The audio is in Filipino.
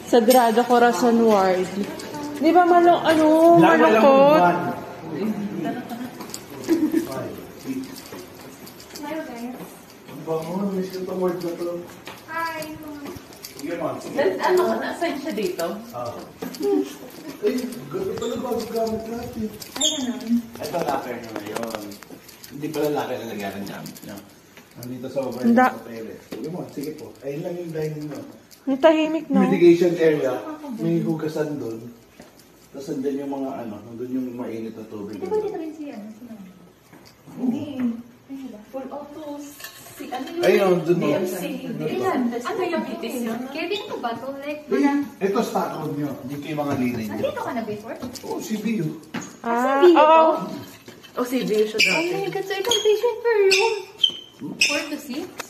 Sagrada Corazon Ward. Di ba malungkot? Hi. Nasaan siya dito? Ay, gano'n talaga ang gamit natin. Ay, ganun. Ito locker nyo ngayon. Hindi pala locker na nagyari ng gamit nyo. Nandito sa overhead sa toilet. Sige mo, sige po. Ayun lang yung dining mo. Ang tahimik, no? Mitigation area. May hugasan doon. Tapos andyan yung mga nandun yung mainit na tubig. Hindi ba dito rin siya? Hindi. Full auto. Si ano yun? Ayun, doon mo. DMC. Ilan? Ano yung bitis yun? Kevin, ano ba ito? Like, Ito stock room nyo. Dito yung mga linay nyo. nandito ka na before? Oo, CBU. Oo. O, si Vio siya Oh dati. my God, so itong patient per room. 4 to 6?